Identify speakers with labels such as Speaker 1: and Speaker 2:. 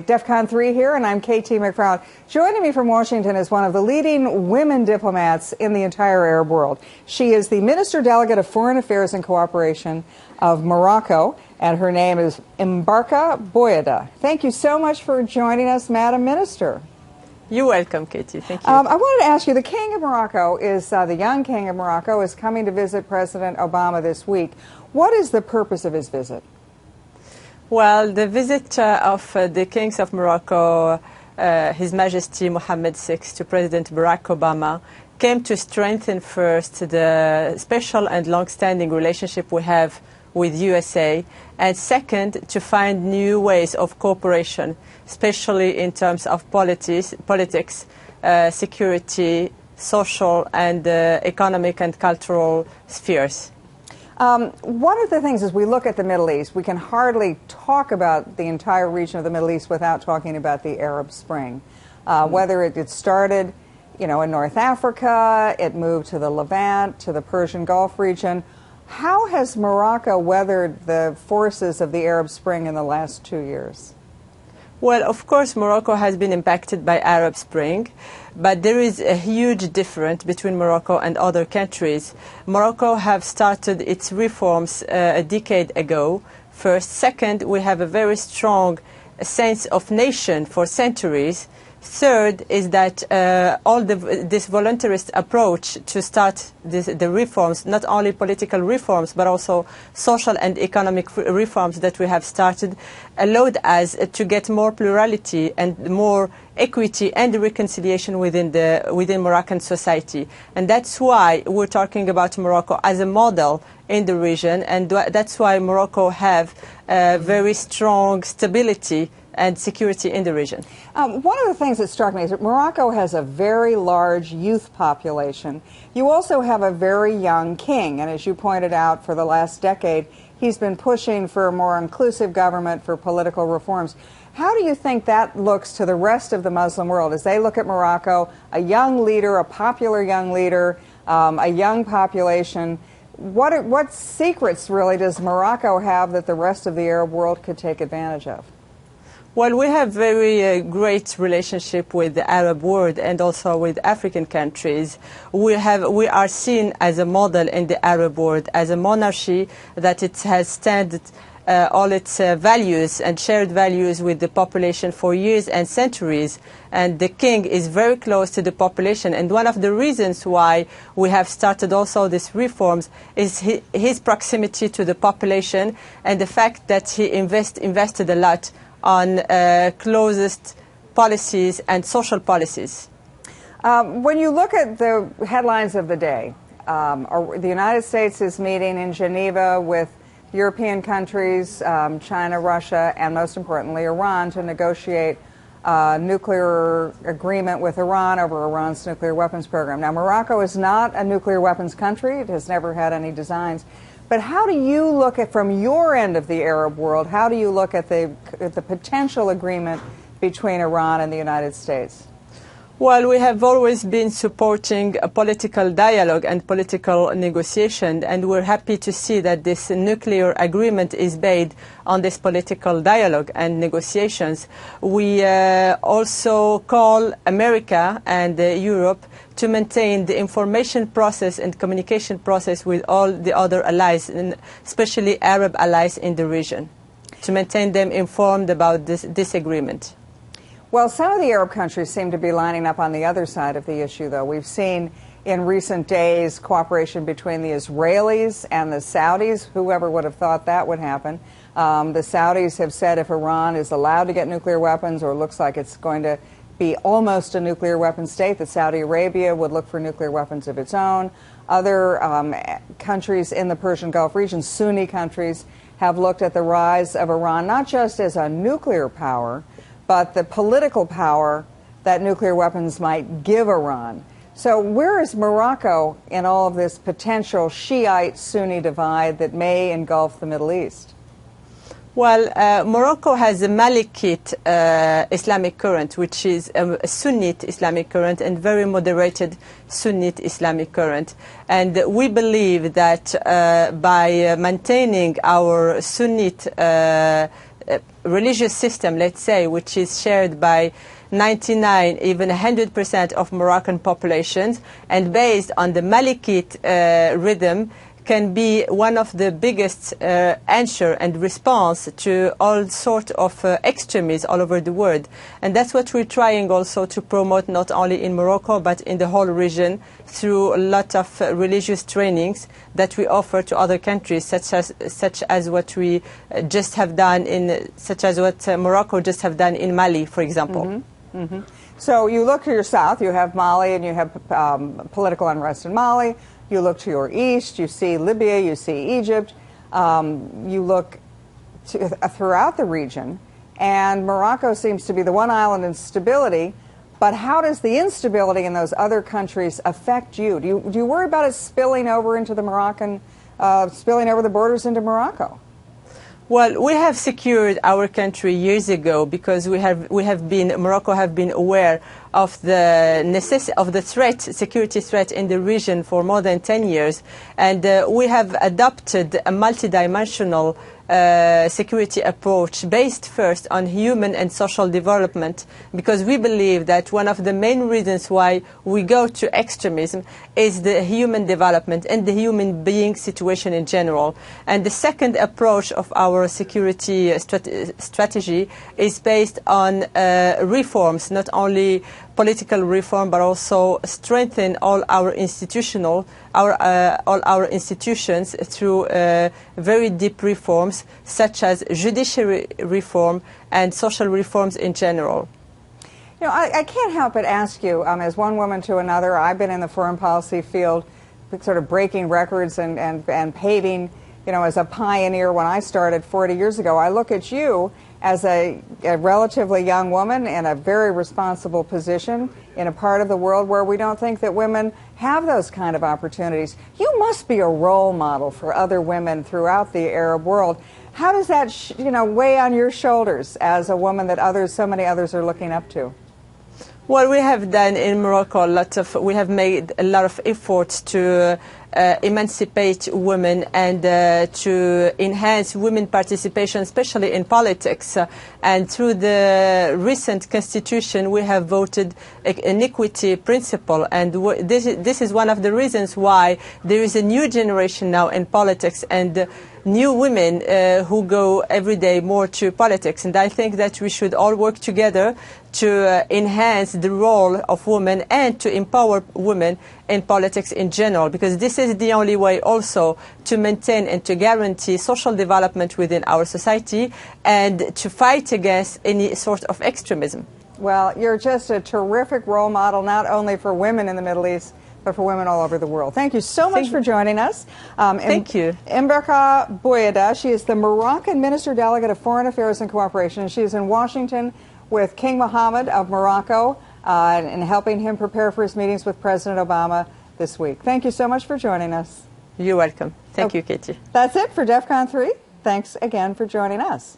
Speaker 1: DEFCON 3 here, and I'm KT McFarland. Joining me from Washington is one of the leading women diplomats in the entire Arab world. She is the Minister-Delegate of Foreign Affairs and Cooperation of Morocco, and her name is Mbarka Bouaida. Thank you so much for joining us, Madam Minister.
Speaker 2: You're welcome, Katie. Thank you.
Speaker 1: I wanted to ask you, the King of Morocco is, the young King of Morocco is coming to visit President Obama this week. What is the purpose of his visit?
Speaker 2: Well, the visit of the Kings of Morocco, His Majesty Mohammed VI, to President Barack Obama came to strengthen first the special and long-standing relationship we have with USA, and second, to find new ways of cooperation, especially in terms of politics, security, social and economic and cultural spheres.
Speaker 1: One of the things as we look at the Middle East, we can hardly talk about the entire region of the Middle East without talking about the Arab Spring. Whether it started, in North Africa, it moved to the Levant, to the Persian Gulf region. How has Morocco weathered the forces of the Arab Spring in the last 2 years?
Speaker 2: Well, of course, Morocco has been impacted by Arab Spring, but there is a huge difference between Morocco and other countries. Morocco have started its reforms a decade ago. First. Second, we have a very strong sense of nation for centuries. Third is that this voluntarist approach to start the reforms, not only political reforms, but also social and economic reforms that we have started, allowed us to get more plurality and more equity and reconciliation within Moroccan society. And that's why we're talking about Morocco as a model in the region, and that's why Morocco have very strong stability and security in the region.
Speaker 1: One of the things that struck me is that Morocco has a very large youth population. You also have a very young king, and as you pointed out, for the last decade, he's been pushing for a more inclusive government, for political reforms. How do you think that looks to the rest of the Muslim world as they look at Morocco, a young leader, a popular young leader, a young population? What secrets really does Morocco have that the rest of the Arab world could take advantage of?
Speaker 2: Well, we have very great relationship with the Arab world and also with African countries. We are seen as a model in the Arab world, as a monarchy that it has stood all its values and shared values with the population for years and centuries. And the king is very close to the population. And one of the reasons why we have started also these reforms is his proximity to the population and the fact that he invested a lot on closest policies and social policies.
Speaker 1: When you look at the headlines of the day, the United States is meeting in Geneva with European countries, China, Russia, and most importantly Iran, to negotiate a nuclear agreement with Iran over Iran's nuclear weapons program. Now, Morocco is not a nuclear weapons country. It has never had any designs. But how do you look at, from your end of the Arab world, how do you look at the potential agreement between Iran and the United States?
Speaker 2: Well, we have always been supporting a political dialogue and political negotiation, and we're happy to see that this nuclear agreement is based on this political dialogue and negotiations. We also call America and Europe to maintain the information process and communication process with all the other allies, and especially Arab allies in the region, to maintain them informed about this agreement.
Speaker 1: Well, some of the Arab countries seem to be lining up on the other side of the issue, though. We've seen in recent days cooperation between the Israelis and the Saudis. Whoever would have thought that would happen? The Saudis have said if Iran is allowed to get nuclear weapons, or looks like it's going to be almost a nuclear weapon state, that Saudi Arabia would look for nuclear weapons of its own. Other countries in the Persian Gulf region, Sunni countries, have looked at the rise of Iran not just as a nuclear power, but the political power that nuclear weapons might give Iran. So where is Morocco in all of this potential Shiite-Sunni divide that may engulf the Middle East?
Speaker 2: Well, Morocco has a Malikite Islamic current, which is a Sunnite Islamic current and very moderated Sunnite Islamic current. And we believe that by maintaining our Sunnite religious system, let's say, which is shared by 99, even 100% of Moroccan populations, and based on the Malikite rhythm, can be one of the biggest answer and response to all sorts of extremism all over the world. And that's what we're trying also to promote, not only in Morocco, but in the whole region, through a lot of religious trainings that we offer to other countries, such as what we just have done such as what Morocco just have done in Mali, for example.
Speaker 1: Mm-hmm. Mm-hmm. So you look to your south, you have Mali, and you have political unrest in Mali. You look to your east, you see Libya, you see Egypt. You look throughout the region, and Morocco seems to be the one island in stability. But how does the instability in those other countries affect you? Do you worry about it spilling over into the spilling over the borders into Morocco?
Speaker 2: Well, we have secured our country years ago because Morocco have been aware of the security threat in the region for more than 10 years, and we have adopted a multidimensional security approach based first on human and social development, because we believe that one of the main reasons why we go to extremism is the human development and the human being situation in general. And the second approach of our security strategy is based on reforms, not only political reform, but also strengthen all our institutions through very deep reforms, such as judiciary reform and social reforms in general.
Speaker 1: You know, I can't help but ask you, as one woman to another, I've been in the foreign policy field, sort of breaking records and paving, you know, as a pioneer when I started 40 years ago. I look at you as a relatively young woman in a very responsible position in a part of the world where we don't think that women have those kind of opportunities. You must be a role model for other women throughout the Arab world. How does that, weigh on your shoulders as a woman that so many others are looking up to?
Speaker 2: Well, we have done in Morocco we have made a lot of efforts to emancipate women and to enhance women participation, especially in politics. And through the recent constitution, we have voted an equity principle. And this is one of the reasons why there is a new generation now in politics, and new women who go every day more to politics. And I think that we should all work together to enhance the role of women and to empower women in politics in general, because this is the only way also to maintain and to guarantee social development within our society and to fight against any sort of extremism.
Speaker 1: Well, you're just a terrific role model, not only for women in the Middle East, but for women all over the world. Thank you so much for joining us.
Speaker 2: Thank you.
Speaker 1: Mbarka Bouaida, she is the Moroccan Minister-Delegate of Foreign Affairs and Cooperation, and she is in Washington with King Mohammed of Morocco and helping him prepare for his meetings with President Obama this week. Thank you so much for joining us.
Speaker 2: You're welcome. Thank you, Katie.
Speaker 1: That's it for DEFCON 3. Thanks again for joining us.